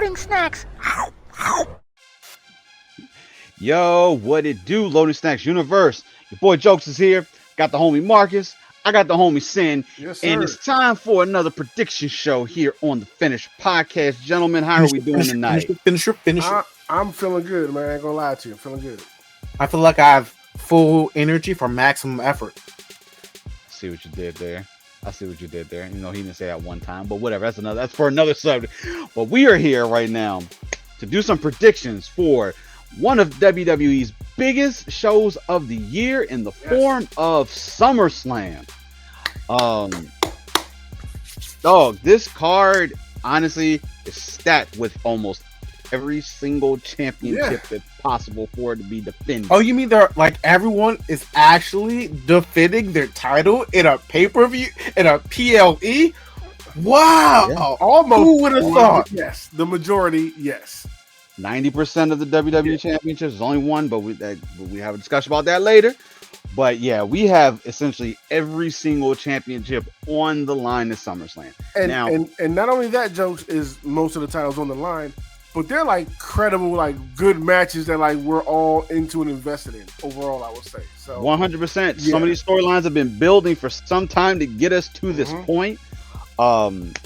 loading snacks. Yo, what it do, Loading Snacks Universe? Your boy Jokes is here. Got the homie Marcus. I got the homie Sin. Yes, And sir. it's time for another prediction show here on the Finish Podcast. Gentlemen, how are we doing tonight? Finish it. I'm feeling good, man. I ain't gonna lie to you. I'm feeling good. I feel like I have full energy for maximum effort. I see what you did there. You know, he didn't say that one time, but whatever. That's for another subject. But we are here right now to do some predictions for one of WWE's biggest shows of the year in the form of SummerSlam. This card honestly is stacked with almost every single championship that's possible for it to be defended. Oh, you mean they're like everyone is actually defending their title in a pay-per-view in a PLE? Wow! Yeah. Almost. Who would have thought? Yes, the majority. Yes. 90% of the WWE championships is only one, but we have a discussion about that later. But yeah, we have essentially every single championship on the line at SummerSlam. And not only that, Jokes, is most of the titles on the line, but they're like credible, like good matches that like we're all into and invested in. Overall, I would say so. 100%. Yeah. Some of these storylines have been building for some time to get us to this point.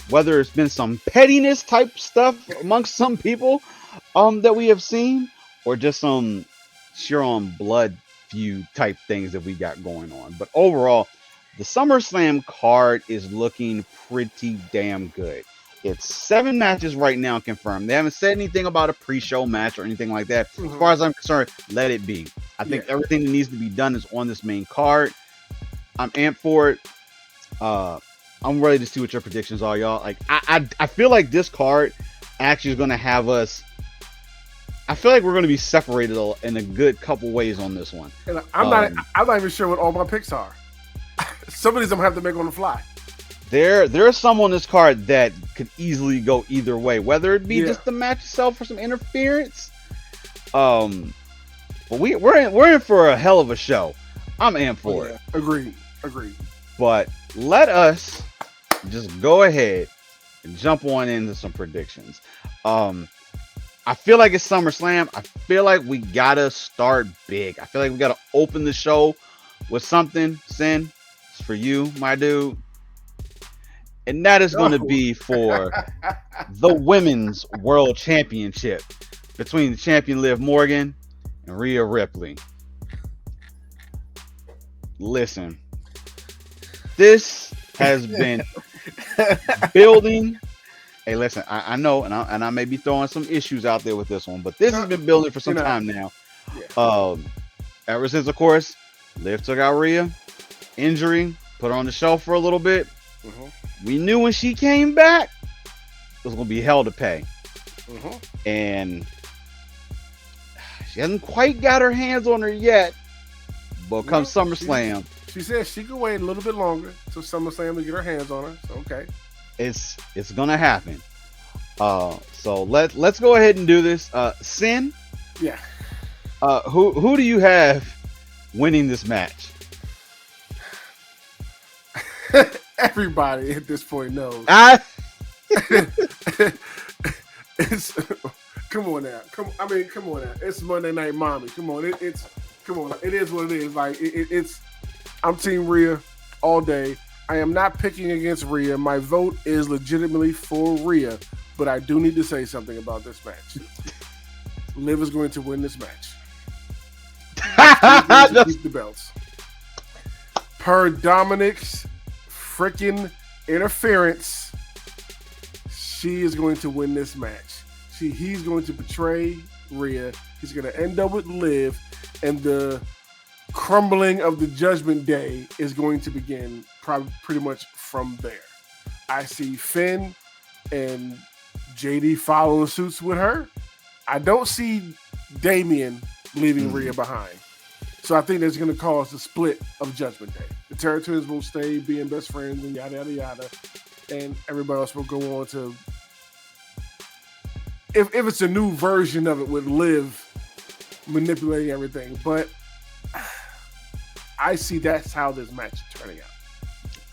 Whether it's been some pettiness type stuff amongst some people that we have seen, or just some sheer on blood feud type things that we got going on. But overall, the SummerSlam card is looking pretty damn good. It's 7 matches right now confirmed. They haven't said anything about a pre-show match or anything like that. As far as I'm concerned, let it be. I think everything that needs to be done is on this main card. I'm amped for it. I'm ready to see what your predictions are, y'all. Like I feel like this card actually is going to have us. I feel like we're going to be separated in a good couple ways on this one. And I'm not even sure what all my picks are. Some of these I'm gonna have to make on the fly. There's some on this card that could easily go either way, whether it be just the match itself or some interference. But we're in for a hell of a show. I'm amped for it. Agreed. But let us just go ahead and jump on into some predictions. I feel like it's SummerSlam. I feel like we gotta start big. I feel like we gotta open the show with something. Sin, it's for you, my dude. And that is going to be for the Women's World Championship between the champion Liv Morgan and Rhea Ripley. Listen, this has been building. Hey, listen, I know, and I may be throwing some issues out there with this one, but this has been building for some time now. Ever since, of course, Liv took out Rhea, injury, put her on the shelf for a little bit. We knew when she came back, it was going to be hell to pay. And she hasn't quite got her hands on her yet, but come SummerSlam. She said she could wait a little bit longer till SummerSlam to get her hands on her. So, okay. It's gonna happen. So let's go ahead and do this. Sin. Yeah. Who do you have winning this match? Everybody at this point knows. It's come on now. Come on now. It's Monday Night Mommy. Come on. It is what it is. Like it's. I'm Team Rhea all day. I am not picking against Rhea. My vote is legitimately for Rhea, but I do need to say something about this match. Liv is going to win this match. She's going to keep the belts. Per Dominic's freaking interference, she is going to win this match. He's going to betray Rhea. He's going to end up with Liv, and the crumbling of the Judgment Day is going to begin probably pretty much from there. I see Finn and JD following suits with her. I don't see Damian leaving Rhea behind. So I think that's going to cause the split of Judgment Day. The Territories will stay being best friends and yada, yada, yada. And everybody else will go on to... If it's a new version of it with Liv manipulating everything. But I see that's how this match is turning out.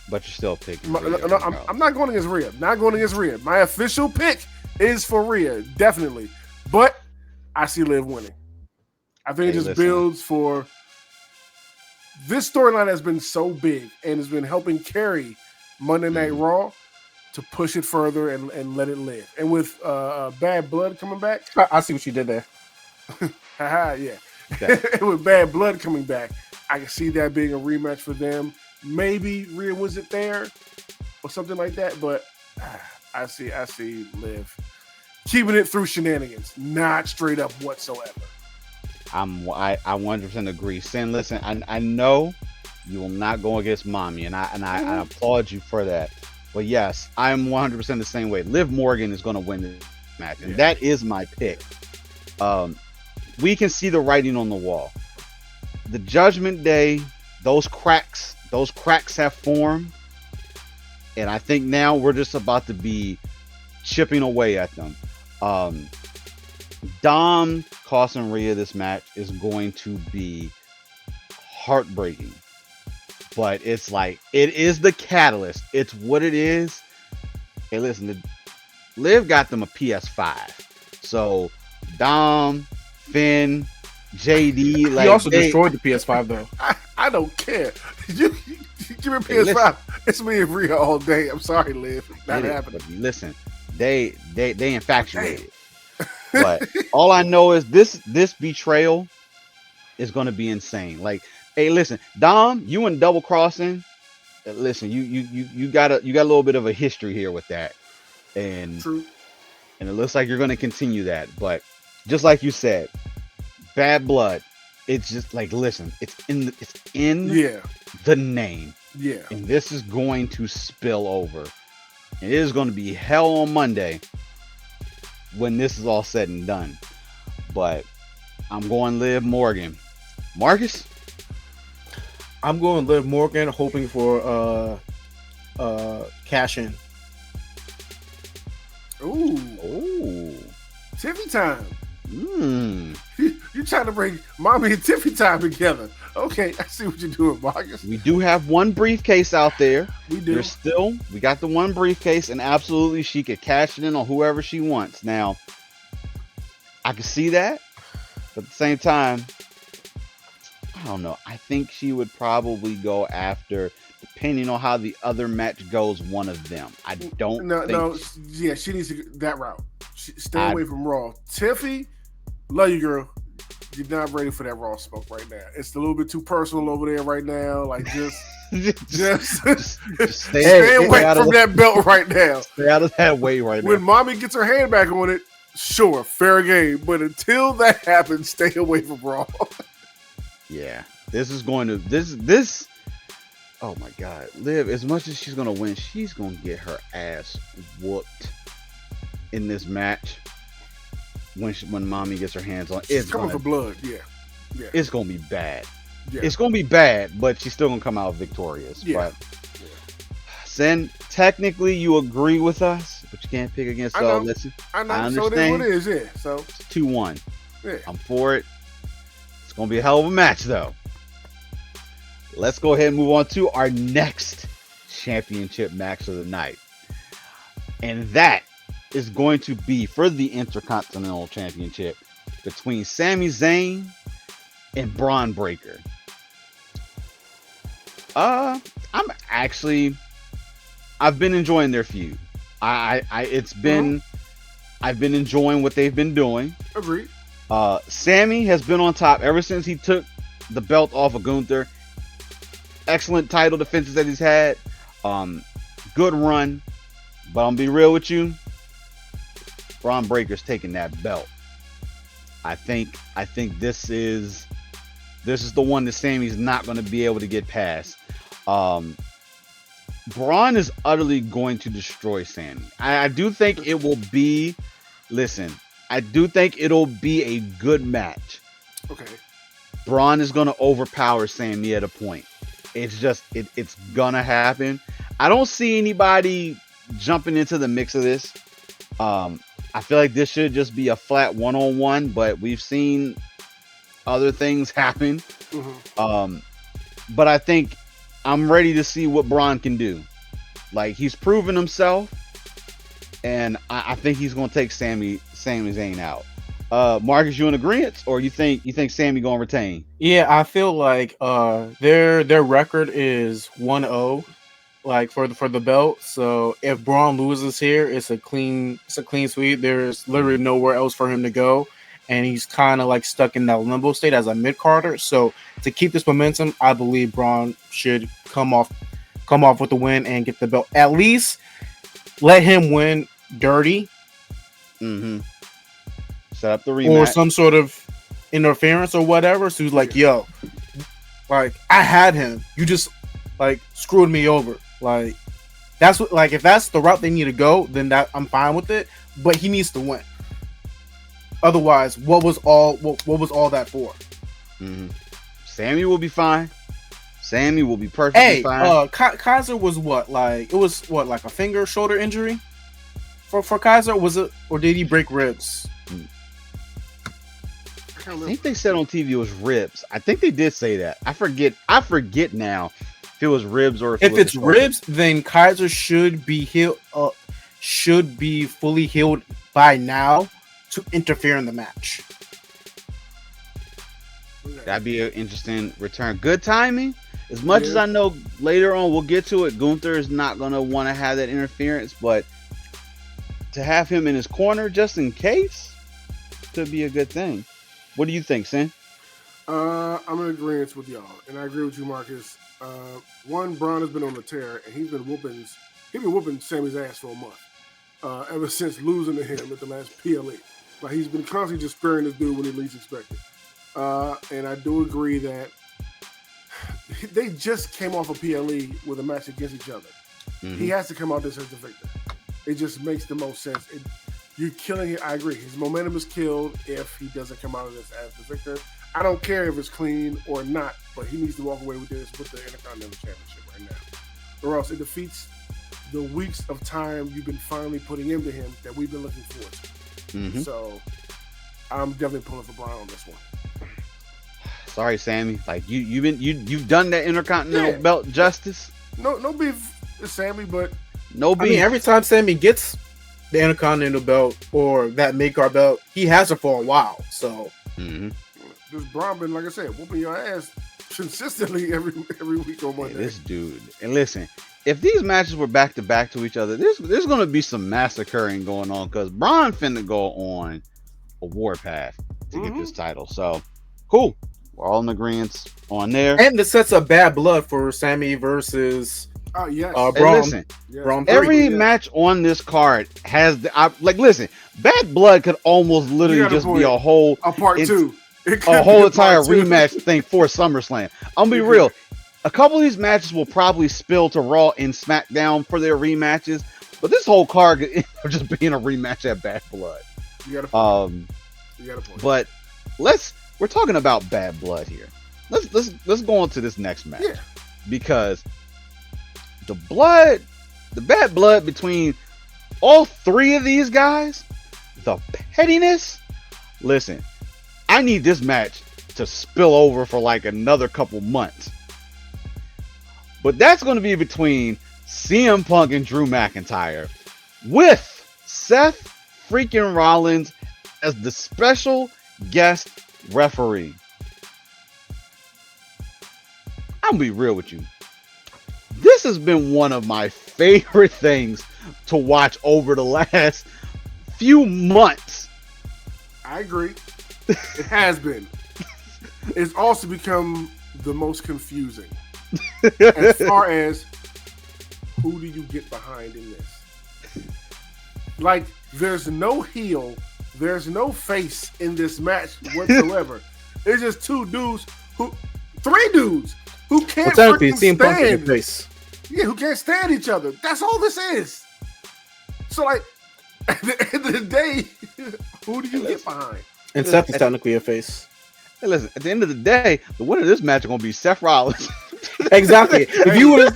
But you're still picking I'm not going against Rhea. My official pick is for Rhea, definitely. But I see Liv winning. I think it just builds for this storyline has been so big and has been helping carry Monday Night Raw to push it further and let it live. And with Bad Blood coming back, I see what you did there. Haha, yeah. And with Bad Blood coming back, I can see that being a rematch for them. Maybe Rhea was it there or something like that, but I see Liv keeping it through shenanigans, not straight up whatsoever. I 100% agree. Sin, listen, I know you will not go against Mommy, and I applaud you for that. But yes, I'm 100% the same way. Liv Morgan is going to win this match, and that is my pick. We can see the writing on the wall. The Judgment Day, those cracks have formed, and I think now we're just about to be chipping away at them. Dom costing Rhea this match is going to be heartbreaking, but it's like it is the catalyst. It's what it is. Hey, listen, Liv got them a PS5, so Dom, Finn, JD, like he also destroyed the PS5 though. I don't care. You give me PS5. It's me and Rhea all day. I'm sorry, Liv. Not happening. Listen, they infatuated. But all I know is this betrayal is going to be insane. Like, hey, listen, Dom, you and double crossing. Listen, you got a little bit of a history here with that, and True. And it looks like you're going to continue that. But just like you said, Bad Blood. It's just like, listen, it's in the name. Yeah. And this is going to spill over. It is going to be hell on Monday when this is all said and done. But I'm going Liv Morgan. Marcus? I'm going Liv Morgan, hoping for cash in. Ooh. Tiffy time. You trying to bring Mommy and Tiffy time together. Okay, I see what you're doing, Marcus. We do have one briefcase out there. We do. We got the one briefcase, and absolutely she could cash it in on whoever she wants. Now, I can see that, but at the same time, I don't know. I think she would probably go after, depending on how the other match goes, one of them. I don't yeah, she needs to go that route. Stay away from Raw. Tiffy, love you, girl. You're not ready for that Raw smoke right now. It's a little bit too personal over there right now. Like, just stay away from that belt right now. Stay out of that way right now. When Mommy gets her hand back on it, sure, fair game. But until that happens, stay away from Raw. Yeah, this is going to this. Oh my God, Liv! As much as she's gonna win, she's gonna get her ass whooped in this match. When Mommy gets her hands on, it's coming for blood. Yeah. It's gonna be bad. Yeah. It's gonna be bad, but she's still gonna come out victorious. Yeah. But Sen, technically, you agree with us, but you can't pick against I know. I understand. So it is what it is. Yeah. So it's 2-1. Yeah. I'm for it. It's gonna be a hell of a match, though. Let's go ahead and move on to our next championship match of the night, and that is going to be for the Intercontinental Championship between Sami Zayn and Braun Breaker. I've been enjoying their feud. I've been enjoying what they've been doing. Agreed. Sami has been on top ever since he took the belt off of Gunther. Excellent title defenses that he's had. Good run. But I'm gonna be real with you. Braun Breaker's taking that belt. I think this is the one that Sami's not going to be able to get past. Braun is utterly going to destroy Sami. I do think it will be. Listen, I do think it'll be a good match. Okay. Braun is going to overpower Sami at a point. It's just it's gonna happen. I don't see anybody jumping into the mix of this. I feel like this should just be a flat one-on-one, but we've seen other things happen. Mm-hmm. But I think I'm ready to see what Braun can do. Like, he's proven himself. and I think he's going to take Sami Zayn out. Marcus, you in agreement, or you think Sami going to retain? Yeah, I feel like their record is 1-0, like for the belt. So if Braun loses here, it's a clean sweep. There's literally nowhere else for him to go, and he's kind of like stuck in that limbo state as a mid carder. So to keep this momentum, I believe Braun should come off with the win and get the belt. At least let him win dirty. Mm-hmm. Set up the rematch. Or some sort of interference or whatever. So he's like, yo, like, I had him. You just, like, screwed me over. Like, that's what, like, if that's the route they need to go, then that I'm fine with it. But he needs to win. Otherwise, what was all that for? Mm-hmm. Sami will be fine. Sami will be perfectly fine. Kaiser was what? Like, it was what, like a finger, shoulder injury for Kaiser? Was it, or did he break ribs? I think they said on TV it was ribs. I think they did say that. I forget now if it was ribs or if it's ribs, then Kaiser should be healed. Should be fully healed by now to interfere in the match. That'd be an interesting return. Good timing. As much as I know later on we'll get to it, Gunther is not gonna want to have that interference, but to have him in his corner just in case could be a good thing. What do you think, Sin? I'm in agreement with y'all, and I agree with you, Marcus. One, Braun has been on the tear, and he's been whooping Sami's ass for a month, ever since losing to him at the last PLE. Like, he's been constantly just sparing this dude when he least expected. And I do agree that they just came off a PLE with a match against each other. Mm-hmm. He has to come out this as the victor. It just makes the most sense. You're killing it. I agree. His momentum is killed if he doesn't come out of this as the victor. I don't care if it's clean or not, but he needs to walk away with this with the Intercontinental Championship right now. Or else it defeats the weeks of time you've been finally putting into him that we've been looking forward to. Mm-hmm. So I'm definitely pulling for Braun on this one. Sorry, Sami. Like you've done that Intercontinental belt justice. No beef with Sami, but no beef. I mean, every time Sami gets the Intercontinental belt or that mid-card belt, he has it for a while. So this Braun been, like I said, whooping your ass consistently every week on Monday. This dude, and listen, if these matches were back to back to each other, there's going to be some massacring going on because Braun finna go on a warpath to get this title. So cool, we're all in agreement on there. And this sets a bad blood for Sami versus. Yes. Braun. Listen, every match on this card has listen, Bad Blood could almost literally just be a whole part two. A whole entire rematch thing for SummerSlam. I'm gonna be real. A couple of these matches will probably spill to Raw and SmackDown for their rematches, but this whole card could end up just being a rematch at Bad Blood. You got a point. But we're talking about Bad Blood here. Let's go on to this next match because the bad blood between all three of these guys, the pettiness. Listen, I need this match to spill over for like another couple months. But that's going to be between CM Punk and Drew McIntyre with Seth freaking Rollins as the special guest referee. I'm going to be real with you. This has been one of my favorite things to watch over the last few months. I agree. It has been. It's also become the most confusing. As far as who do you get behind in this? Like, there's no heel, there's no face in this match whatsoever. It's just three dudes who can't freaking stand. Face. Yeah, who can't stand each other. That's all this is. So, like, at the end of the day, who do you get behind? And Seth is technically a face. Hey, listen, at the end of the day, the winner of this match is going to be Seth Rollins. Exactly. If you would have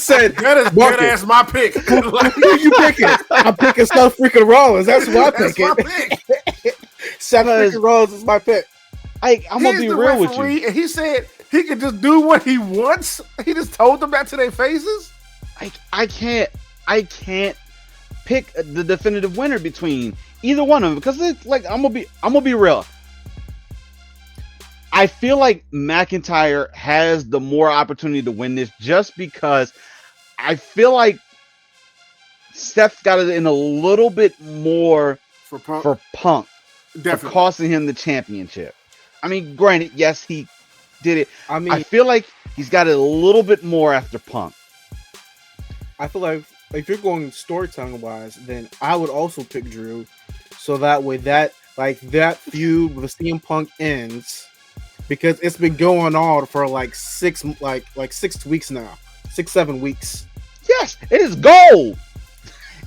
said, that's my pick. Who you picking? I'm picking Seth freaking Rollins. That's who I'm picking. Seth freaking Rollins is my pick. I'm going to be real with you. And he said he could just do what he wants. He just told them that to their faces. I can't pick the definitive winner between either one of them, because it's like I'm gonna be real. I feel like McIntyre has the more opportunity to win this, just because I feel like Seth got it in a little bit more For Punk, for Punk for definitely. costing him the championship. I mean, granted, yes, he did it. I I mean, feel like he's got it a little bit more after Punk. I feel like if you're going storytelling wise, then I would also pick Drew, so that way that feud with CM Punk ends, because it's been going on for like 6 weeks now, 6-7 weeks, Yes, it is gold.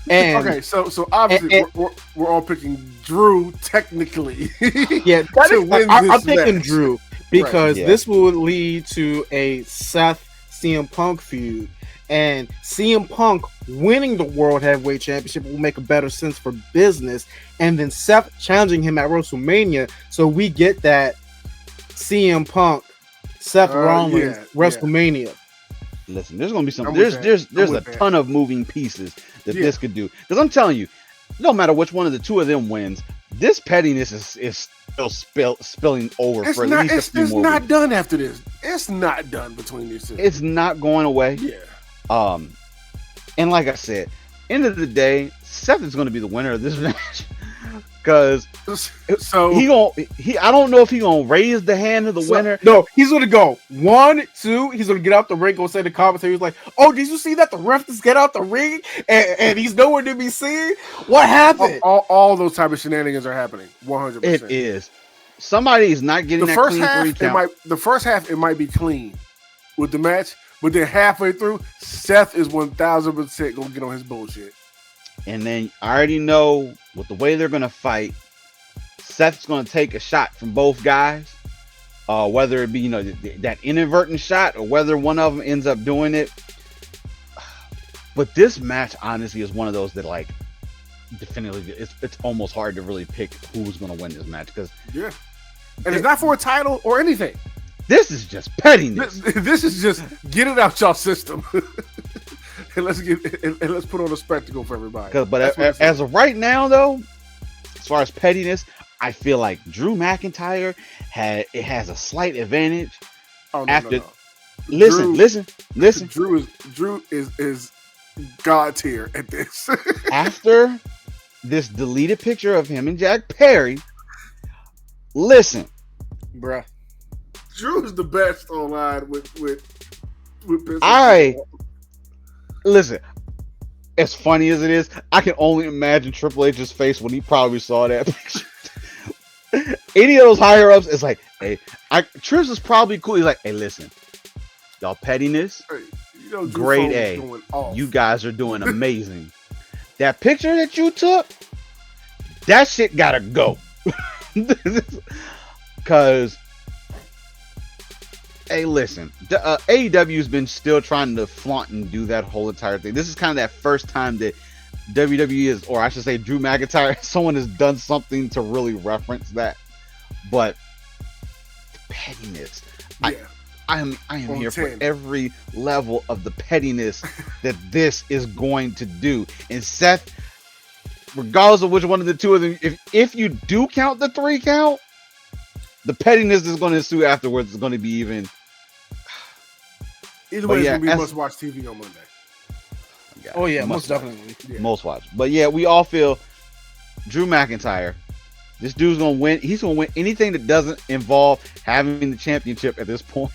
and Okay, so obviously and- we're all picking Drew technically. yeah, that to is, win I'm this thinking match. Drew, because yeah. this will lead to a Seth CM Punk feud, and CM Punk winning the World Heavyweight Championship will make a better sense for business, and then Seth challenging him at WrestleMania, so we get that CM Punk Seth Rollins yeah. WrestleMania. Listen, there's gonna be some. I'm There's with there's that. there's I'm a with that. ton of moving pieces that Yeah. this could do. Because I'm telling you, no matter which one of the two of them wins, this pettiness is still spilling over It's for at not. least a It's few more not weeks. done after this. It's not done between these two. It's not going away. Yeah. And like I said, end of the day, Seth is going to be the winner of this match, because So I don't know if he gonna raise the hand of the winner. No, he's gonna go 1, 2. He's gonna get out the ring, go say the commentary. He's like, "Oh, did you see that the ref just get out the ring and he's nowhere to be seen? What happened?" all those type of shenanigans are happening. 100%. It is. Somebody is not getting The that first clean half, 3 count. the first half, it might be clean with the match, but then halfway through, Seth is 1000% gonna get on his bullshit. And then I already know with the way they're gonna fight, Seth's gonna take a shot from both guys. Whether it be that inadvertent shot or whether one of them ends up doing it. But this match honestly is one of those that like definitively it's almost hard to really pick who's gonna win this match, because Yeah, and it's not for a title or anything. this is just pettiness. This is just get it out y'all system, and let's put on a spectacle for everybody. But That's what it's as of right now, though, as far as pettiness, I feel like Drew McIntyre has a slight advantage. Oh, no, after- no. Listen. Drew is god tier at this. After this deleted picture of him and Jack Perry, listen. Bruh. Drew is the best online with I listen. As funny as it is, I can only imagine Triple H's face when he probably saw that picture. Any of those higher ups is like, hey, Trips is probably cool. He's like, hey, listen, y'all pettiness, Drew grade Foles A. going off. You guys are doing amazing. That picture that you took, that shit gotta go. Cause, hey, listen, AEW's been still trying to flaunt and do that whole entire thing. This is kind of that first time that WWE is, or I should say Drew McIntyre, someone has done something to really reference that. But pettiness, yeah. I am On here 10. for every level of the pettiness that this is going to do. And Seth, regardless of which one of the two of them, if you do count the 3 count, the pettiness is going to ensue afterwards is going to be even. Either way, yeah, it's gonna be must-watch TV on Monday. Oh yeah, most watch. definitely. Yeah. Most watch. But yeah, we all feel Drew McIntyre. This dude's gonna win. He's gonna win anything that doesn't involve having the championship at this point.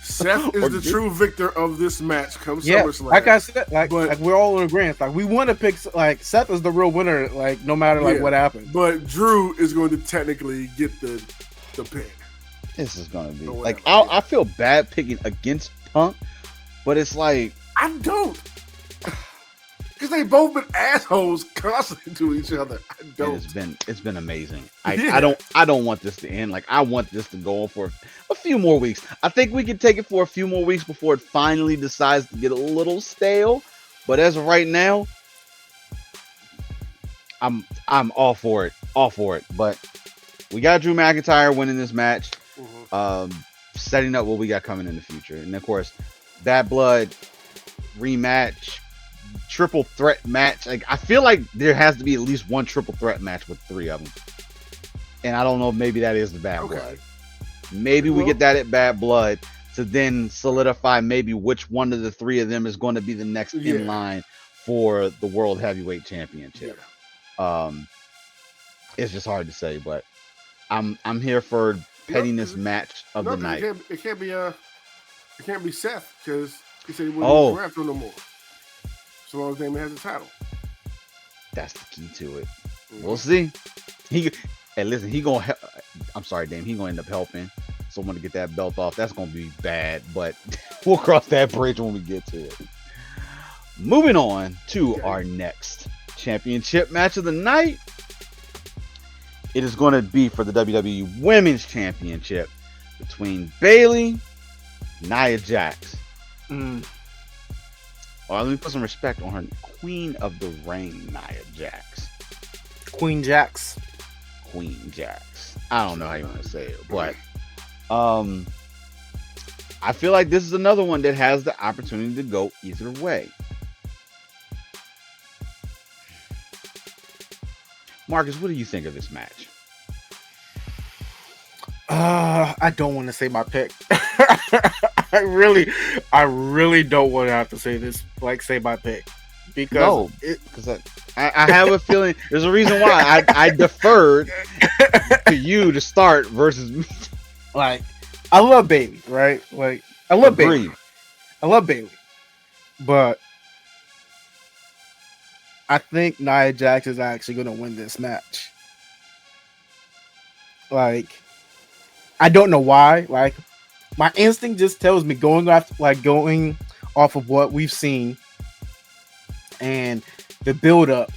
Seth Or is the Drew- true victor of this match come Yeah, SummerSlam. like I said, But- like we're all in agreement. Like we want to pick like Seth is the real winner. Like no matter like Yeah. what happened. But Drew is going to technically get the pin. This is gonna be Or like whatever. I feel bad picking against Punk, but it's like I don't. Because they both been assholes constantly to each other. I don't. it's been amazing. Yeah. I don't want this to end. Like I want this to go on for a few more weeks. I think we can take it for a few more weeks before it finally decides to get a little stale. But as of right now, I'm all for it. All for it. But we got Drew McIntyre winning this match. Mhm. Setting up what we got coming in the future. And of course, Bad Blood rematch, triple threat match. Like I feel like there has to be at least one triple threat match with three of them. And I don't know if maybe that is the Bad Blood. Maybe we get that at Bad Blood to then solidify maybe which one of the three of them is going to be the next in line for the World Heavyweight Championship. It's just hard to say, but I'm here for pettiness match of the night. It can't be Seth because he said he wouldn't draft him no more. So long as Damon has the title. That's the key to it. We'll see. Listen, he gonna help. I'm sorry, Damon. He gonna end up helping someone to get that belt off. That's gonna be bad, but we'll cross that bridge when we get to it. Moving on to our next championship match of the night. It is going to be for the WWE Women's Championship between Bayley and Nia Jax. Let me put some respect on her. Queen of the Ring, Nia Jax. Queen Jax. I don't know how you want to say it, but I feel like this is another one that has the opportunity to go either way. Marcus, what do you think of this match? I don't want to say my pick. I really don't want to have to say this. Say my pick because I have a feeling there's a reason why I deferred to you to start versus me. I love Bayley, right? I love Bayley. But I think Nia Jax is actually going to win this match. I don't know why. My instinct just tells me going off of what we've seen and the build up.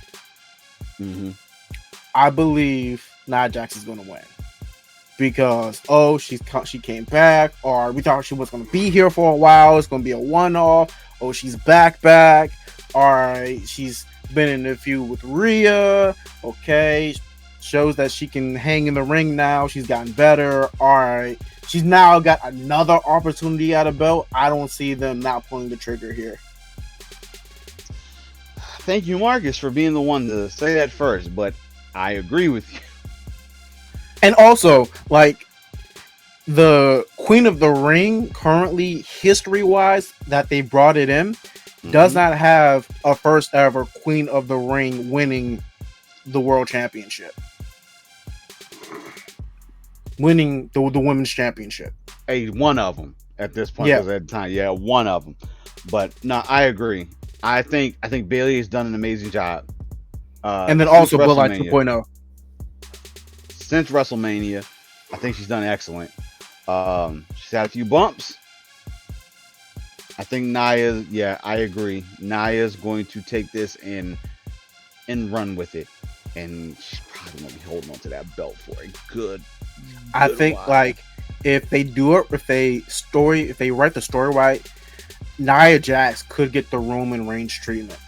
I believe Nia Jax is going to win because she came back, or we thought she was going to be here for a while. It's going to be a one-off. Oh, she's back. All right, she's been in a feud with Rhea. Okay, shows that she can hang in the ring now. She's gotten better. All right, she's now got another opportunity at a belt. I don't see them not pulling the trigger here. Thank you, Marcus, for being the one to say that first, but I agree with you. And also, the Queen of the Ring currently, history-wise, that they brought it in, does not have a first ever Queen of the Ring winning the World Championship. Winning the Women's Championship. One of them at this point. At the time. Yeah, one of them. But no, I agree. I think Bayley has done an amazing job. And then also Bloodline 2.0. Since WrestleMania, I think she's done excellent. She's had a few bumps. I think I agree. Nia's going to take this and run with it. And she's probably going to be holding on to that belt for a good I think while. If they do it, if they write the story right, Nia Jax could get the Roman Reigns treatment.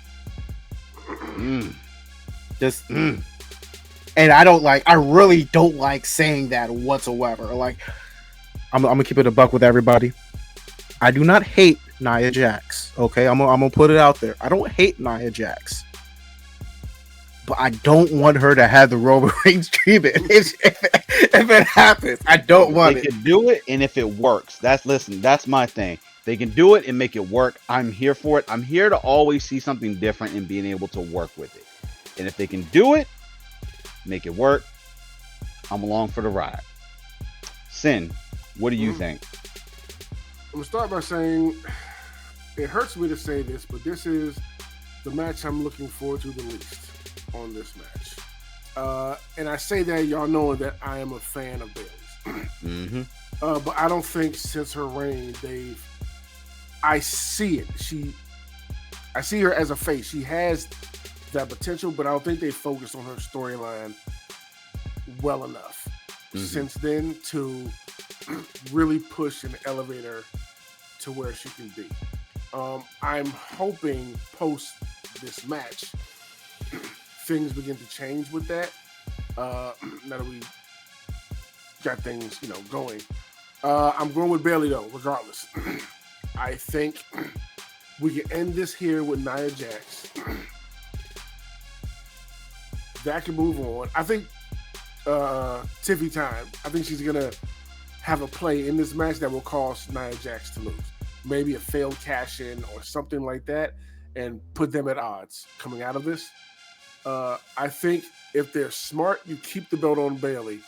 And I really don't like saying that whatsoever. I'm gonna keep it a buck with everybody. I do not hate Nia Jax. Okay, I'm gonna put it out there. I don't hate Nia Jax, but I don't want her to have the Roman Reigns treatment. If it happens, I don't want it. They can do it, and if it works, that's my thing. They can do it and make it work. I'm here for it. I'm here to always see something different and being able to work with it. And if they can do it, make it work, I'm along for the ride. Sin, what do you think? I'm going to start by saying it hurts me to say this, but this is the match I'm looking forward to the least on this match. And I say that y'all knowing that I am a fan of Bayley's. But I don't think since her reign, I see it. I see her as a face. She has that potential, but I don't think they focused on her storyline well enough since then to really push and elevate her to where she can be. I'm hoping post this match things begin to change with that. Now that we got things, I'm going with Bayley though, regardless. I think We can end this here with Nia Jax. That can move on. I think Tiffy time. I think she's gonna have a play in this match that will cause Nia Jax to lose. Maybe a failed cash in or something like that, and put them at odds coming out of this. I think if they're smart, you keep the belt on Bayley.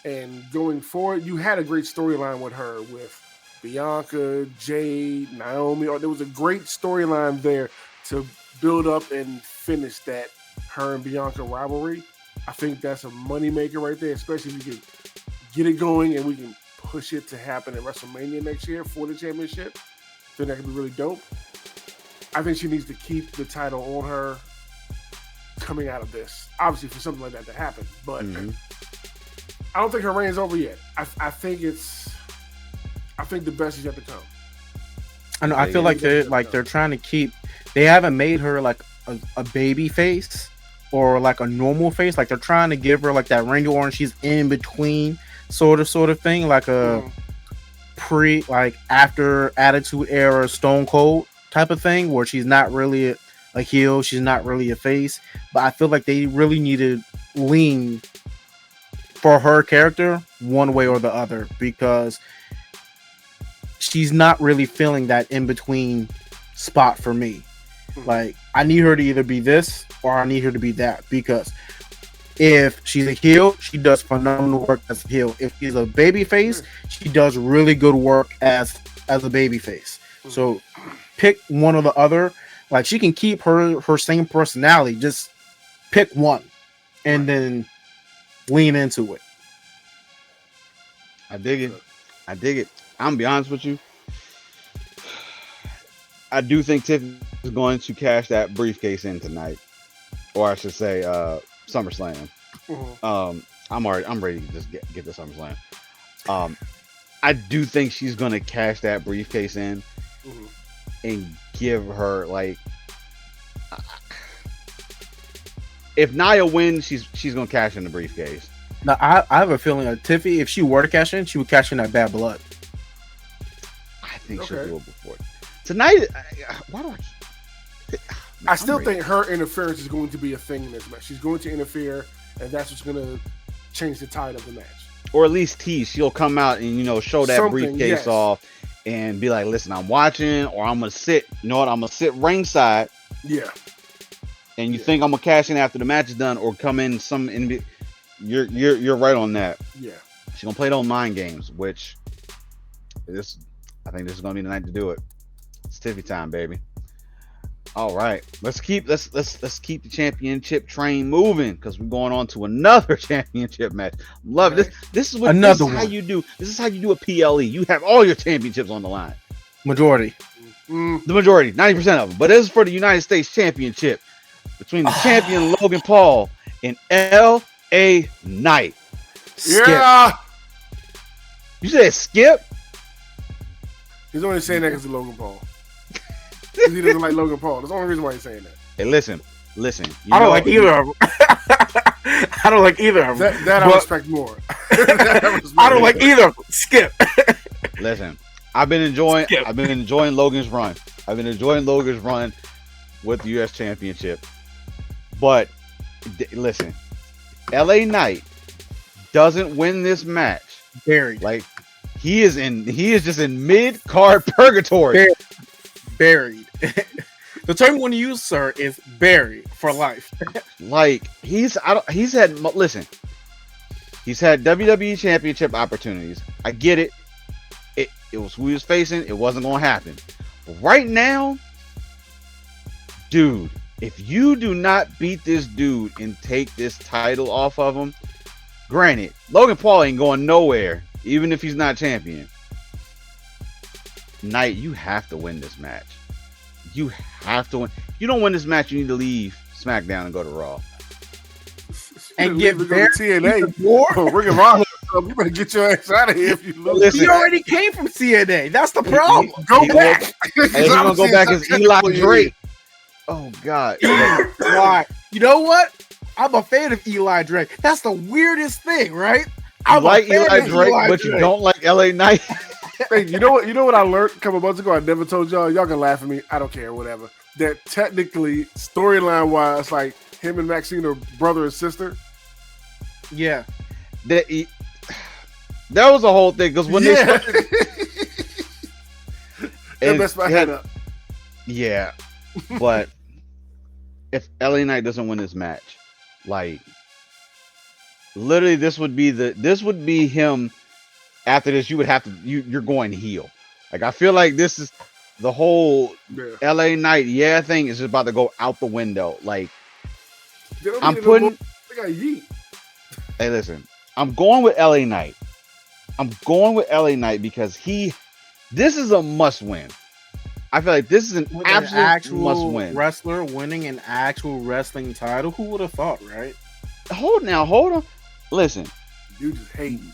And going forward, you had a great storyline with her, with Bianca, Jade, Naomi. There was a great storyline there to build up and finish that her and Bianca rivalry. I think that's a moneymaker right there, especially if you can get it going and we can push it to happen at WrestleMania next year for the championship. I think that could be really dope. I think she needs to keep the title on her coming out of this. Obviously, for something like that to happen, but I don't think her reign's over yet. I think the best is yet to come. I know. I feel like they're trying to keep. They haven't made her like a baby face or like a normal face. Like they're trying to give her like that Ring of Honor. She's in between sort of thing, like a after Attitude Era Stone Cold type of thing, where she's not really a heel, she's not really a face. But I feel like they really need to lean for her character one way or the other, because she's not really feeling that in between spot for me. Like, I need her to either be this or I need her to be that, because if she's a heel, she does phenomenal work as a heel. If she's a baby face, she does really good work as a baby face. So pick one or the other. Like, she can keep her same personality, just pick one and then lean into it. I dig it. I'm gonna be honest with you. I do think Tiff is going to cash that briefcase in tonight, or I should say, SummerSlam. I'm ready to just get to SummerSlam. I do think she's gonna cash that briefcase in and give her, like, if Nia wins, she's gonna cash in the briefcase. Now, I have a feeling that Tiffy, if she were to cash in, she would cash in that Bad Blood. I think she'll do it before tonight. Why do I still think her interference is going to be a thing in this match. She's going to interfere, and that's what's going to change the tide of the match. Or at least tease. She'll come out and show that briefcase off and be like, "Listen, I'm watching," or "I'm gonna sit. You know what? I'm gonna sit ringside." Yeah. And you think I'm gonna cash in after the match is done, or come in You're right on that. Yeah. She's gonna play those mind games, which I think this is gonna be the night to do it. It's Tiffy time, baby. All right, let's keep the championship train moving, because we're going on to another championship match. Love this. This is how you do. This is how you do a PLE. You have all your championships on the line. Majority. The majority, 90% of them. But this is for the United States Championship between the champion Logan Paul and L.A. Knight. Yeah. Skip. You said Skip? He's only saying that because of Logan Paul. Because he doesn't like Logan Paul. That's the only reason why he's saying that. Hey, listen. I don't like either of them. I don't like either of them. That I respect more. I don't like either of them. Skip. Listen, I've been enjoying Logan's run. I've been enjoying Logan's run with the U.S. Championship. But listen, L.A. Knight doesn't win this match. Buried. Like, he is just in mid-card purgatory. Buried. The term when you use, sir, is buried for life. Like, he's had WWE Championship opportunities. I get it. It was who he was facing. It wasn't going to happen. But right now, dude, if you do not beat this dude and take this title off of him, granted, Logan Paul ain't going nowhere, even if he's not champion. Knight, you have to win this match. You have to win. If you don't win this match, you need to leave SmackDown and go to Raw. And get buried TNA. Ring of Honor. You better get your ass out of here if you lose. Listen, he already came from TNA. That's the problem. Go back. He's gonna go back as Eli Drake. Oh God. Why? You know what? I'm a fan of Eli Drake. That's the weirdest thing, right? I like Eli Drake, but you don't like LA Knight. Hey, you know what? You know what I learned a couple months ago? I never told y'all. Y'all can laugh at me. I don't care. Whatever. That technically, storyline wise, like him and Maxine are brother and sister. Yeah. That was a whole thing because when they started, That messed my head up. Yeah, but if LA Knight doesn't win this match, like literally, this would be him. After this, you would have to you're going heel. Like I feel like this is the whole LA Knight thing is just about to go out the window. Like I'm putting. They got yeet. Hey, listen, I'm going with LA Knight. I'm going with LA Knight because this is a must win. I feel like this is an absolute must win. Wrestler winning an actual wrestling title. Who would have thought, right? Hold on. Listen, you just hating.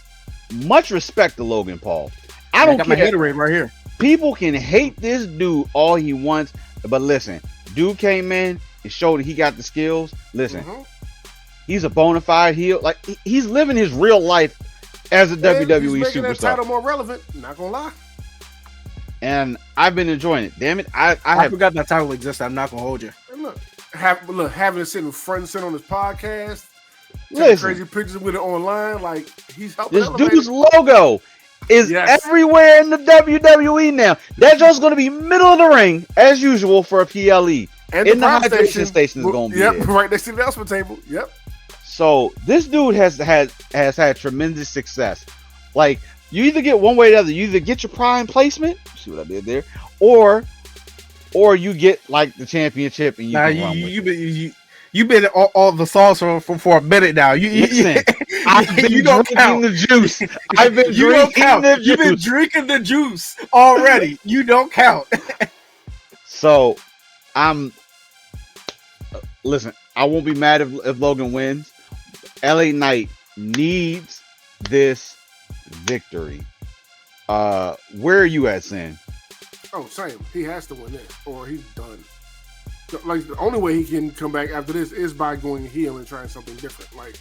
Much respect to Logan Paul. I don't got care. My haterade right here. People can hate this dude all he wants, but listen, dude came in and showed that he got the skills. Listen, he's a bona fide heel. Like he's living his real life as a WWE he's making superstar. That title more relevant. Not gonna lie. And I've been enjoying it. Damn it, I forgot that title existed. I'm not gonna hold you. And look, having it sitting front and center on his podcast. Listen, crazy pictures with it online. Like he's helping. This dude's logo is everywhere in the WWE now. That just going to be middle of the ring as usual for a PLE. And the hydration station is going to be there. Right next to the announcement table. Yep. So this dude has had tremendous success. Like you either get one way or the other. You either get your prime placement. See what I did there, or you get like the championship and You've been all the sauce for a minute now. I've been drinking the juice. I've been drinking the juice. You've been drinking the juice already. You don't count. So, listen, I won't be mad if Logan wins. LA Knight needs this victory. Where are you at, Sin? Oh, same. He has to win it, or he's done. Like the only way he can come back after this is by going heel and trying something different. Like,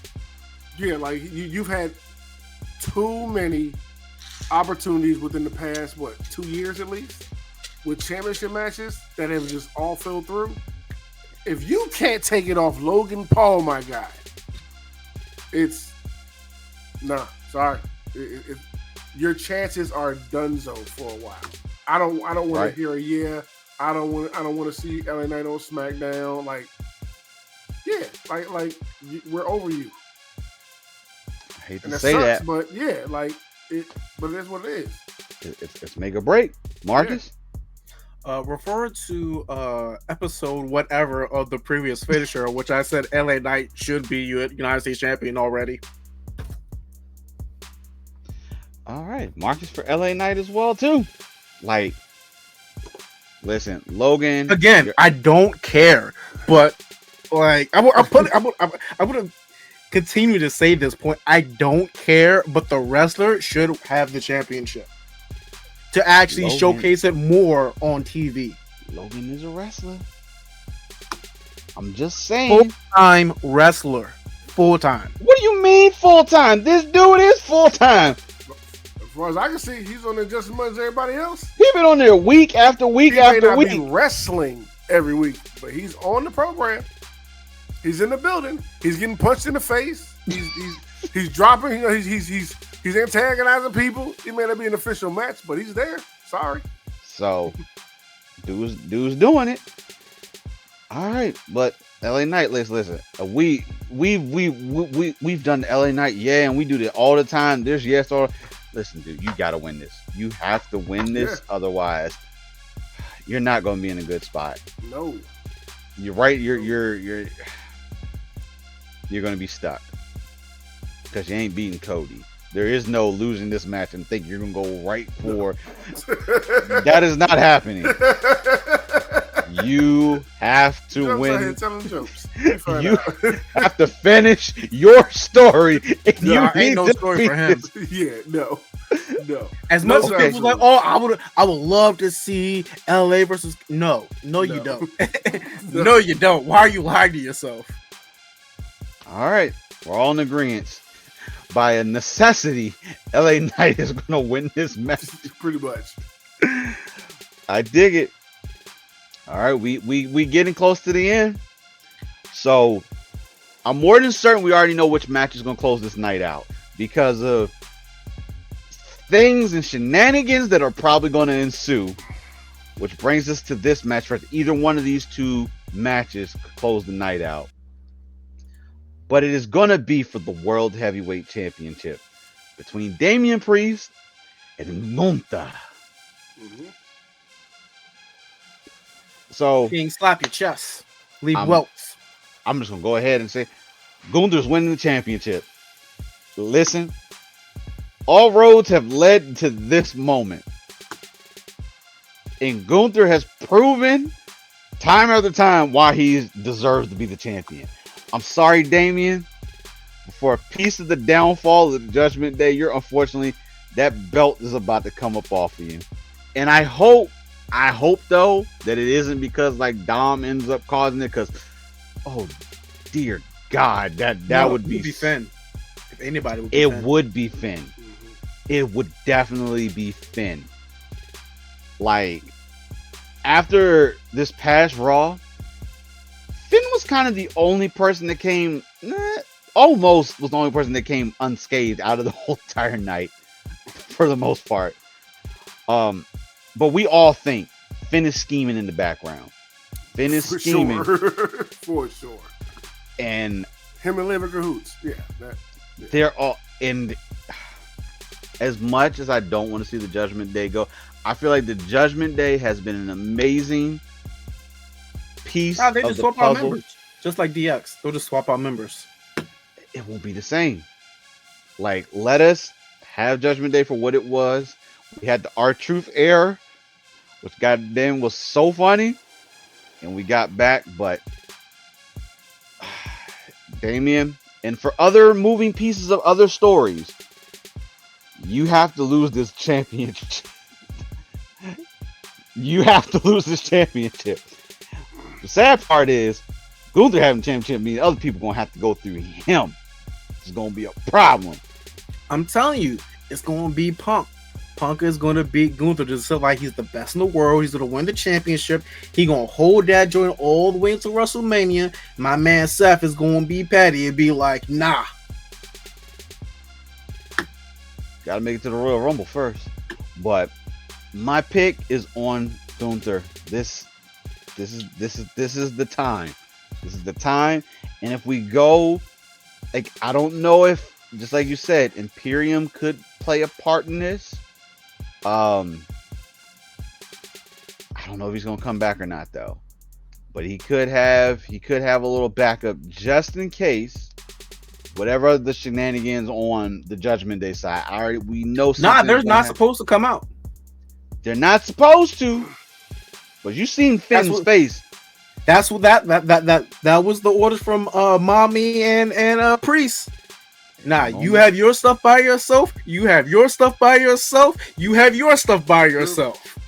yeah, like you've had too many opportunities within the past 2 years at least with championship matches that have just all fell through. If you can't take it off Logan Paul, my guy, it's sorry. Your chances are donezo for a while. I don't want to hear a yeah. I don't want to see LA Knight on SmackDown. Like, yeah, like we're over you. I hate to say that, but yeah, but it is what it is. It's make or break, Marcus. Yeah. Refer to episode whatever of the previous finisher, which I said LA Knight should be United States champion already. All right, Marcus for LA Knight as well too. Like. Listen, Logan. Again, I don't care, but like I would continue to say this point. I don't care, but the wrestler should have the championship to actually showcase it more on TV. Logan is a wrestler. I'm just saying, full-time wrestler, full-time. What do you mean full-time? This dude is full-time. As far as I can see, he's on there just as much as everybody else. He's been on there week after week after week. He may not be wrestling every week, but he's on the program. He's in the building. He's getting punched in the face. He's dropping. He's antagonizing people. He may not be an official match, but he's there. Sorry. So, dude's doing it. All right, but LA Knight, listen. We've done the LA Knight, and we do that all the time. There's or. Listen, dude, you gotta win this. You have to win this, otherwise, you're not gonna be in a good spot. No, you're right. You're gonna be stuck because you ain't beating Cody. There is no losing this match and think you're gonna go right for. That is not happening. You have to win. You have to finish your story. And you ain't no story for him. Yeah, no. As much as people like, I would love to see LA versus. No, you don't. No, you don't. Why are you lying to yourself? All right, we're all in agreement. by a necessity, LA Knight is going to win this match. Pretty much. I dig it. All right, we getting close to the end. So I'm more than certain we already know which match is going to close this night out because of things and shenanigans that are probably going to ensue. Which brings us to this match. For either one of these two matches could close the night out. But it is going to be for the World Heavyweight Championship between Damian Priest and Gunther. Mm-hmm. So, King, slap your chest. Leave welts. I'm just going to go ahead and say Gunther's winning the championship. Listen, all roads have led to this moment. And Gunther has proven time after time why he deserves to be the champion. I'm sorry, Damian. For a piece of the downfall of the Judgment Day, unfortunately, that belt is about to come up off of you. And I hope though, that it isn't because like Dom ends up causing it because, oh, dear God, that would be Finn. If anybody would be It Finn. would be Finn. Mm-hmm. It would definitely be Finn. Like, after this past Raw, Finn was kind of the only person that came, almost was the only person that came unscathed out of the whole entire night, for the most part. But we all think Finn is scheming in the background. Finn is scheming. For sure. And him and Liv are cahoots. Yeah. They're all, and as much as I don't want to see the Judgment Day go, I feel like the Judgment Day has been an amazing piece They of just the swap out puzzle. members. Just like DX. They'll just swap out members. It won't be the same. Like, let us have Judgment Day for what it was. We had the R-Truth era, which goddamn was so funny. And we got back, but Damien, and for other moving pieces of other stories, you have to lose this championship. You have to lose this championship. The sad part is, Gunther having championship means other people gonna have to go through him. It's gonna be a problem. I'm telling you, it's gonna be Punk. Punk is gonna beat Gunther just so like he's the best in the world. He's gonna win the championship. He gonna hold that joint all the way to WrestleMania. My man Seth is gonna be petty and be like, nah. Gotta make it to the Royal Rumble first. But my pick is on Gunther. This is the time. This is the time. And if we go, like, I don't know if, just like you said, Imperium could play a part in this. I don't know if he's gonna come back or not though. But he could have a little backup just in case. Whatever the shenanigans on the Judgment Day side, we know. Nah, they're not supposed to come out. They're not supposed to. But you seen Finn's face. That's what that was the orders from Mommy and Priest. Nah, you have your stuff by yourself. You have your stuff by yourself. You have your stuff by yourself.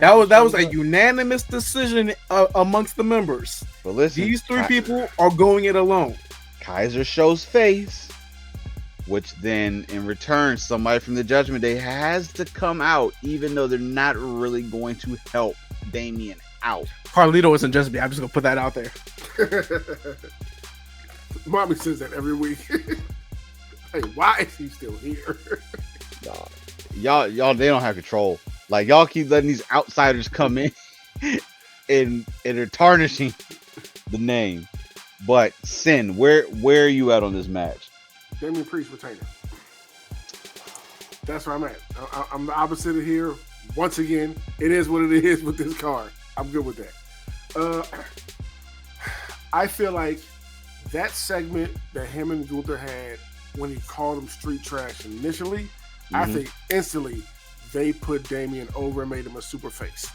That was a unanimous decision amongst the members. But listen, these three people are going it alone. Kaiser shows face, which then in return somebody from the Judgment Day has to come out, even though they're not really going to help Damien out. Carlito isn't Judgment Day. I'm just gonna put that out there. Mommy says that every week. Hey, why is he still here? Y'all, they don't have control. Like, y'all keep letting these outsiders come in and they're tarnishing the name. But Sin, where are you at on this match? Damian Priest retainer. That's where I'm at. I'm the opposite of here. Once again, it is what it is with this card. I'm good with that. I feel like that segment that him and Gunther had when he called him street trash initially, I think instantly they put Damien over and made him a super face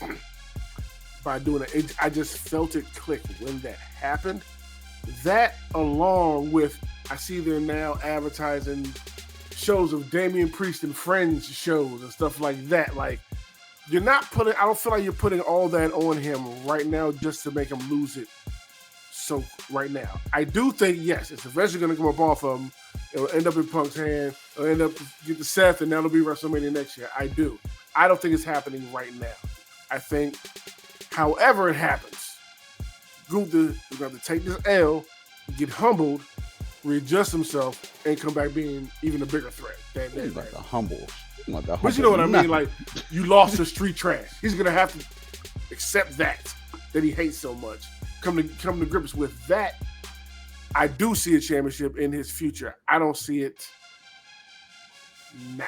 by doing it. I just felt it click when that happened. That, along with, I see they're now advertising shows of Damian Priest and Friends shows and stuff like that. Like, you're not putting, I don't feel like you're putting all that on him right now just to make him lose it so right now. I do think, yes, it's eventually going to come up off of him. It'll end up in Punk's hand. It'll end up get to Seth, and that'll be WrestleMania next year. I do. I don't think it's happening right now. I think, however it happens, Gunther is going to take this L, get humbled, readjust himself, and come back being even a bigger threat. He's like a humble. But you know what I mean? Like, you lost to street trash. He's going to have to accept that he hates so much. Come to grips with that. I do see a championship in his future. I don't see it now.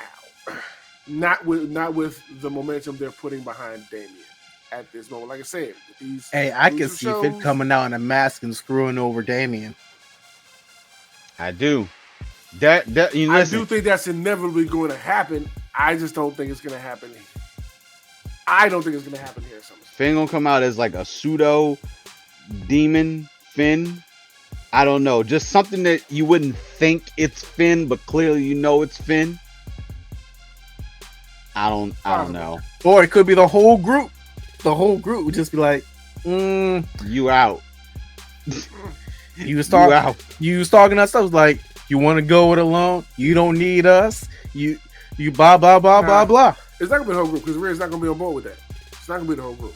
Not with the momentum they're putting behind Damian at this moment. Like I said, I can see Finn coming out in a mask and screwing over Damian. I do. I do think that's inevitably going to happen. I just don't think it's going to happen. I don't think it's going to happen here. Finn gonna come out as like a pseudo demon Finn. I don't know, just something that you wouldn't think it's Finn, but clearly you know it's Finn. I don't know. Or it could be the whole group. The whole group would just be like, you out. You was talking us. I was like, you want to go it alone? You don't need us. You blah blah blah blah blah. It's not gonna be the whole group because Rhea's not gonna be on board with that. It's not gonna be the whole group.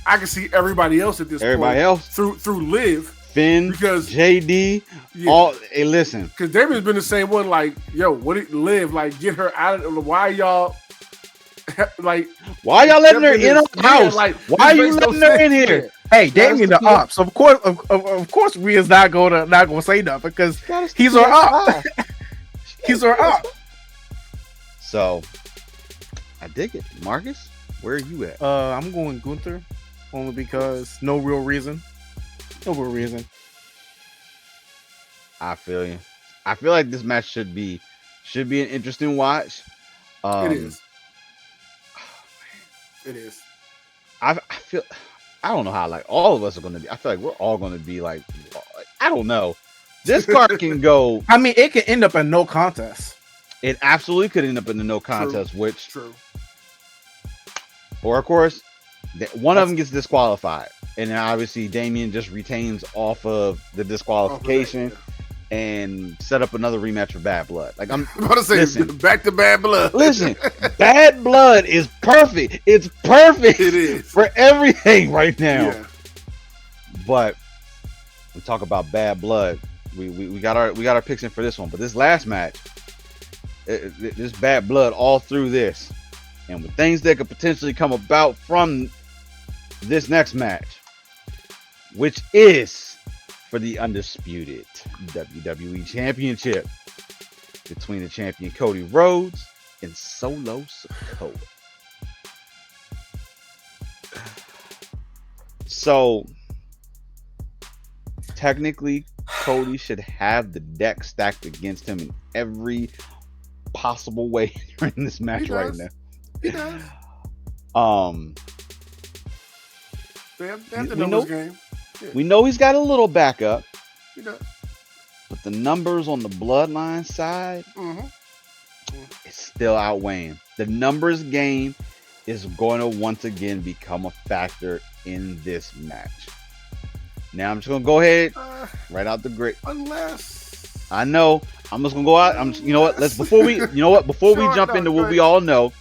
I can see everybody else at this point. Everybody else through Liv, Finn, because JD, all. Hey, listen, because Damian's been the same one. Like, yo, Liv? Like, get her out of. Why y'all? Like, why y'all letting her in our house? Like, why are you letting her in here? Hey, Damian the op. So of course, Rhea's not gonna say nothing because he's our op. He's our op. So, I dig it, Marcus. Where are you at? I'm going Gunther, only because no real reason. I feel you. I feel like this match should be an interesting watch. It is. It is. I feel. I don't know how like all of us are going to be. I feel like we're all going to be like. I don't know. This card can go. I mean, it can end up in no contest. It absolutely could end up in the no contest, True. Or of course, one of them gets disqualified, and then obviously Damian just retains off of the disqualification and set up another rematch for Bad Blood. Like I'm about to say, back to Bad Blood. Listen, Bad Blood is perfect. It's perfect. It is for everything right now. Yeah. But we talk about Bad Blood. We got our picks in for this one, but this last match, this Bad Blood all through this. And with things that could potentially come about from this next match, which is for the undisputed WWE Championship between the champion Cody Rhodes and Solo Sikoa. So, technically, Cody should have the deck stacked against him in every possible way during this match right now. He does. They have the numbers game. Yeah. We know he's got a little backup. He does. But the numbers on the Bloodline side, it's still outweighing. The numbers game is going to once again become a factor in this match. Now I'm just gonna go ahead, right out the gate. Unless I know, I'm just gonna go out. You know what? Before we jump into what we all know.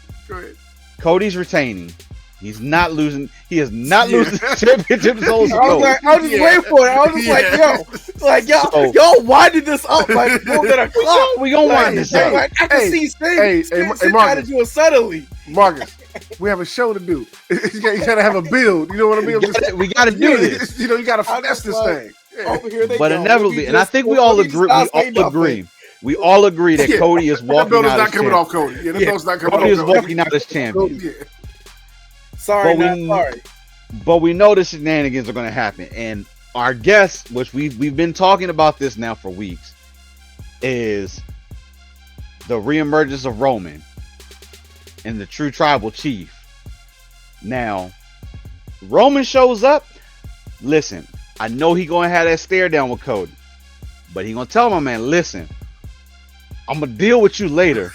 Cody's retaining. He's not losing. He is not losing the championship. I was just waiting for it. I was just yo, winding this up like more than a clock. We gonna wind this up. Like, I can see Sting trying to do it subtly. Marcus, we have a show to do. You gotta have a build. You know what I mean? We gotta do this. You gotta finesse this thing. Over here but inevitably, and I think we all agree. We all agree that Cody is walking out as champion. Off Cody. Yeah, the belt's not coming Cody off is walking out as champion. Yeah. Sorry. But we know the shenanigans are going to happen. And our guest, which we've been talking about this now for weeks, is the reemergence of Roman and the true tribal chief. Now, Roman shows up. Listen, I know he going to have that stare down with Cody. But he going to tell my man, listen, I'm going to deal with you later.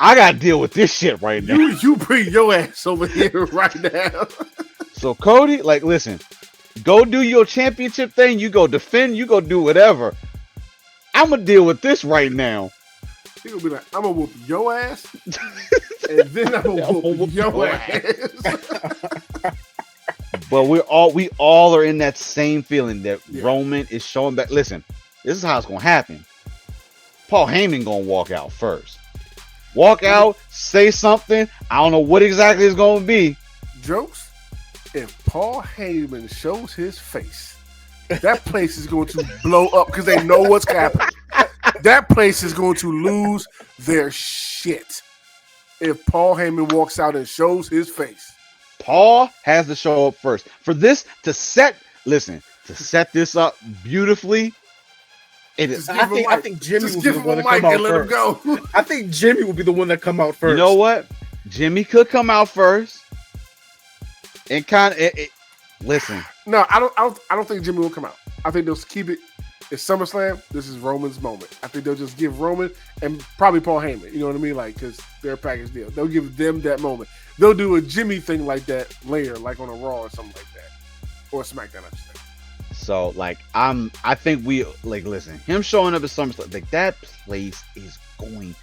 I got to deal with this shit right now. You bring your ass over here right now. So Cody, like, listen, Go do your championship thing. You go defend. You go do whatever. I'm gonna deal with this right now. He gonna be like, I'm gonna whoop your ass, and then I'm gonna whoop your ass. But we all are in that same feeling that Yeah. Roman is showing back. Listen, this is how it's gonna happen. Paul Heyman gonna walk out first. Walk out, say something. I don't know what exactly it's gonna be. Jokes. If Paul Heyman shows his face, that place is going to blow up because they know what's happening. That place is going to lose their shit if Paul Heyman walks out and shows his face. Paul has to show up first. For this to set this up beautifully. I think Jimmy Just will be give the him one a to come mic out and let him first. go. I think Jimmy will be the one that come out first. You know what? Jimmy could come out first. And listen. No, I don't think Jimmy will come out. I think they'll keep it. It's SummerSlam. This is Roman's moment. I think they'll just give Roman and probably Paul Heyman. You know what I mean? Like, because they're a package deal. They'll give them that moment. They'll do a Jimmy thing like that later, like on a Raw or something like that, or a SmackDown. I should say. So like I think we like listen. Him showing up at SummerSlam, like that place is going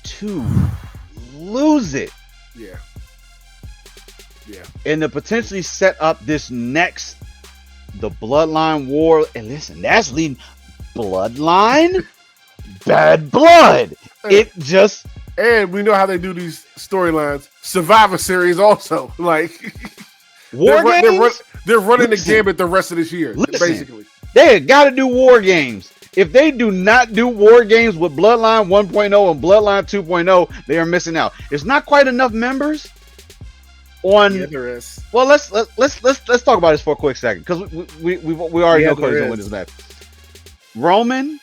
to lose it. Yeah. Yeah. And to potentially set up this next the Bloodline War. And listen, that's leading Bloodline, bad blood. It just And we know how they do these storylines. Survivor Series also. Like War Games. They're running Listen. the gambit the rest of this year, Listen. basically. They got to do War Games. If they do not do War Games with Bloodline 1.0 and Bloodline 2.0, they are missing out. There's not quite enough members on. Yeah, there is. Well, let's talk about this for a quick second because we already know Cody's gonna win this match. Roman,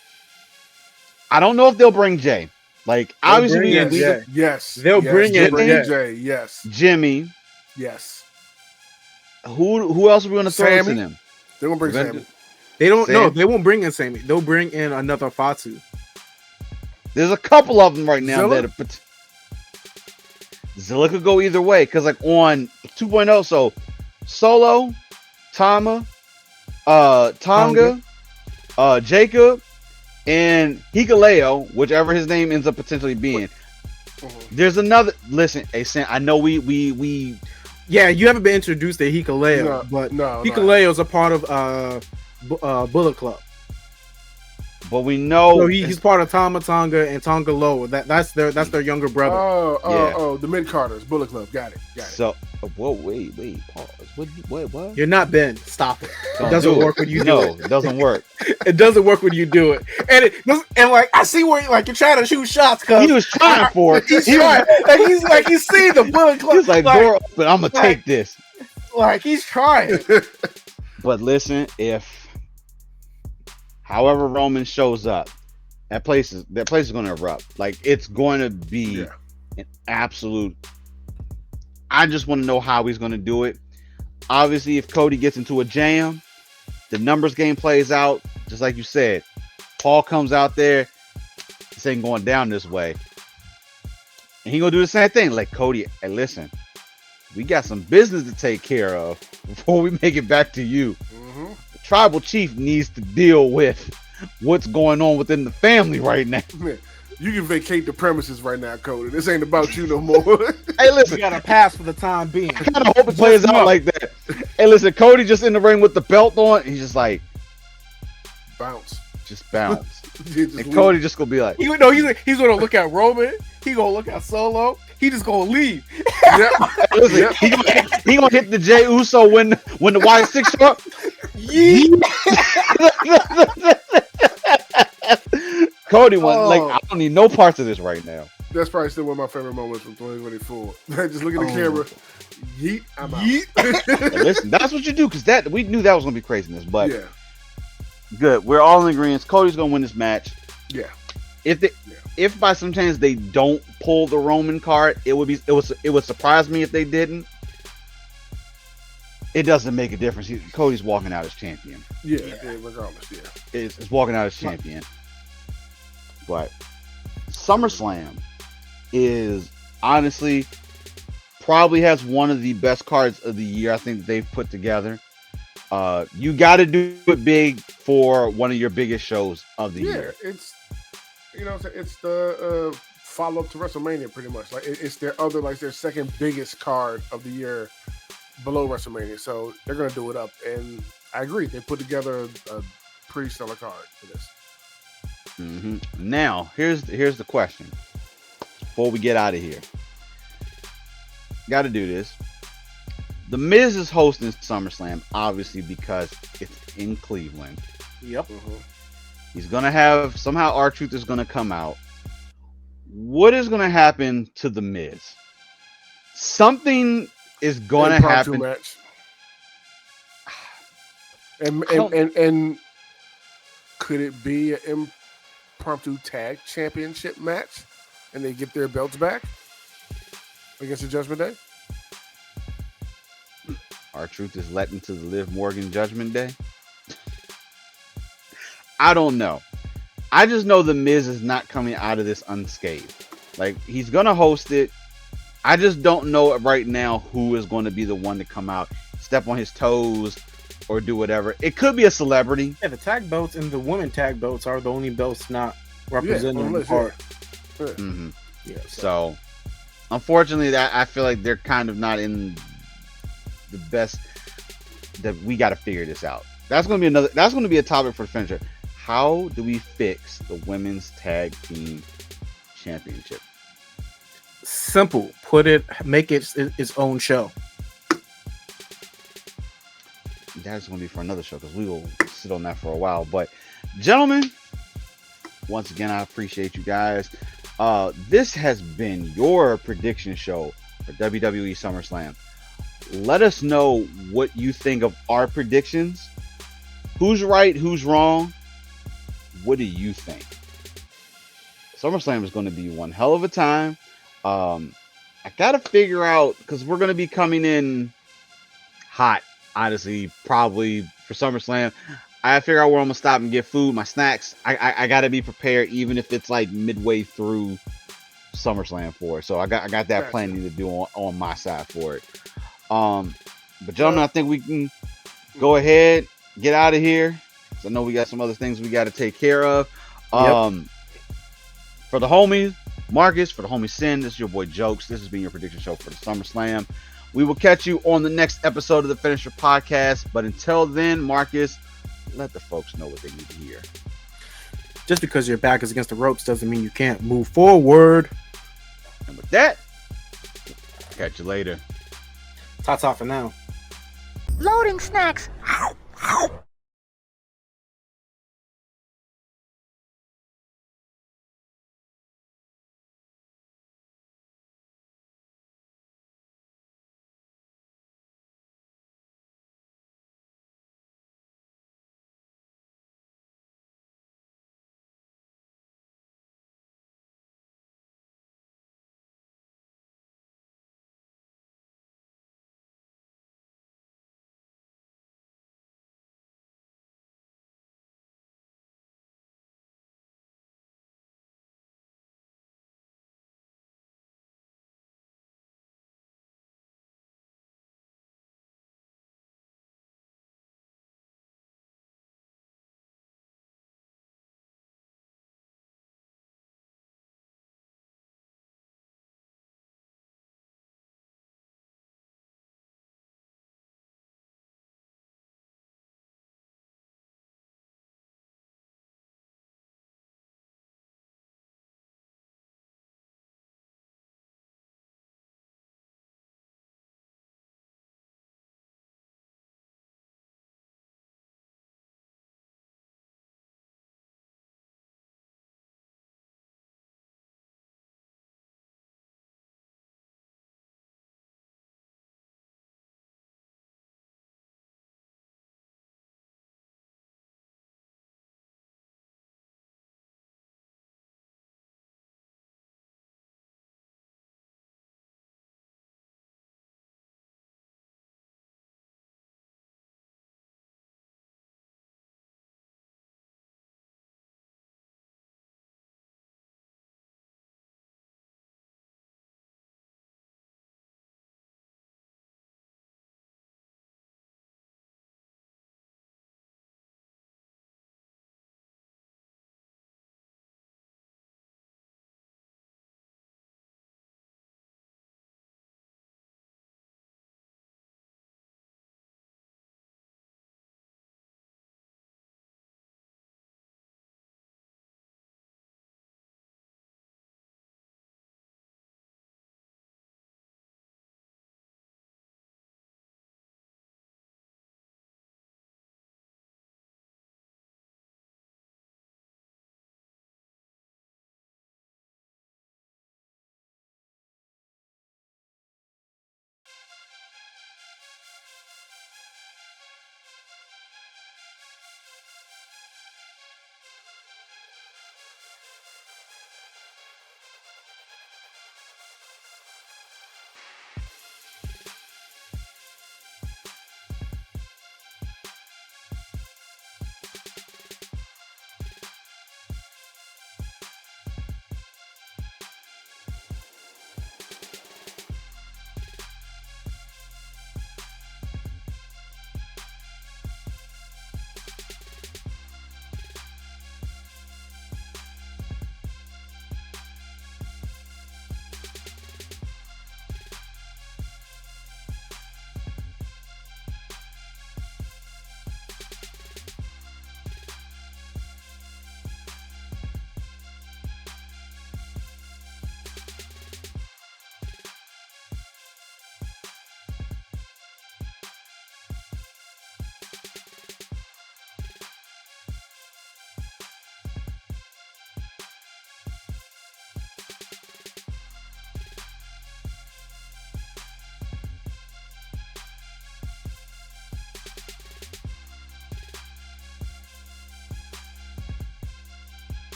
I don't know if they'll bring Jay. Like obviously bring in Jay. Yes. They'll bring in Jay. Yes. Jimmy. Yes. Who else are we gonna throw Sammy. in them? They're gonna bring Sammy. They don't. Sam. No, they won't bring in Sammy. They'll bring in another Fatu. There's a couple of them right now Zilla? that are. Zilla could go either way because like on 2.0, so Solo, Tonga, Jacob, and Hikuleo, whichever his name ends up potentially being. There's another. Listen, hey Sam, I know we. Yeah, you haven't been introduced to Hikuleo, but Hikuleo is a part of Bullet Club. But we know So he's part of Tama Tonga and Tonga Loa. That's their younger brother. Oh, the Mid Carters, Bullet Club. Got it. So, whoa, wait, pause. What? You're not Ben. Stop it. Don't It doesn't do work when you do it. No, it doesn't work. It doesn't work when you do it. And like I see where like you're trying to shoot shots. Cause He was trying for it. He's trying. Like he's like he's seeing the Bullet Club. He's like door open. I'm gonna take this. Like he's trying. But listen, if however Roman shows up, that place is going to erupt. Like it's going to be an absolute. I just want to know how he's going to do it. Obviously, if Cody gets into a jam, the numbers game plays out just like you said. Paul comes out there, this ain't going down this way, and he gonna do the same thing. Like Cody, hey, listen, we got some business to take care of before we make it back to you. Mm-hmm. The tribal chief needs to deal with what's going on within the family right now. You can vacate the premises right now, Cody. This ain't about you no more. Hey, listen, You gotta pass for the time being. I kind of hope it plays out like that. Hey, listen, Cody just in the ring with the belt on. He's just like, Bounce. just bounce. Just And leave. Cody just gonna be like, He's gonna look at Roman. He gonna look at Solo. He just gonna leave. Yep. listen, Yep. he gonna hit the Jey Uso when the Y6 show up. Cody went like, I don't need no parts of this right now. That's probably still one of my favorite moments from 2024. Just look at the camera. Yeet, I'm out. Hey, listen, that's what you do because we knew that was gonna be craziness. But Yeah. good, we're all in agreement. Cody's gonna win this match. Yeah. If by some chance they don't pull the Roman card, it would surprise me if they didn't. It doesn't make a difference. Cody's walking out as champion. Yeah, regardless, yeah. It's walking out as champion. But SummerSlam is honestly probably has one of the best cards of the year I think they've put together. You got to do it big for one of your biggest shows of the Yeah, year. it's it's the follow up to WrestleMania, pretty much. Like it's their other, like their second biggest card of the year below WrestleMania. So they're gonna do it up, and I agree. They put together a pretty stellar card for this. Now, here's the question. Before we get out of here, got to do this. The Miz is hosting SummerSlam, obviously because it's in Cleveland. Yep. He's gonna have somehow R-Truth is gonna come out. What is gonna happen to the Miz? Something is gonna Impromptu happen. match. And could it be an impromptu tag championship match, and they get their belts back against the Judgment Day? R-Truth is let into the Liv Morgan Judgment Day. I don't know. I just know the Miz is not coming out of this unscathed. Like, he's gonna host it. I just don't know right now who is going to be the one to come out, step on his toes, or do whatever. It could be a celebrity. Yeah, the tag belts and the women tag belts are the only belts not represented on the Yeah. card. Yeah. So, unfortunately, that I feel like they're kind of not in the best. That we got to figure this out. That's going to be another. That's going to be a topic for the finisher. How do we fix the women's tag team championship? Simple. Make it its own show. That's going to be for another show because we will sit on that for a while. But, gentlemen, once again, I appreciate you guys. This has been your prediction show for WWE SummerSlam. Let us know what you think of our predictions. Who's right? Who's wrong? What do you think? SummerSlam is going to be one hell of a time. I got to figure out, because we're going to be coming in hot, honestly, probably for SummerSlam. I gotta figure out where I'm gonna stop and get food, my snacks. I gotta be prepared, even if it's like midway through SummerSlam for it. So I got that planning to do on my side for it. But gentlemen, I think we can go ahead, get out of here. So I know we got some other things we got to take care of. For the homies, Marcus, for the homie Sin, this is your boy Jokes. This has been your prediction show for the SummerSlam. We will catch you on the next episode of the Finisher Podcast. But until then, Marcus, let the folks know what they need to hear. Just because your back is against the ropes doesn't mean you can't move forward. And with that, catch you later. Ta-ta for now. Loading snacks.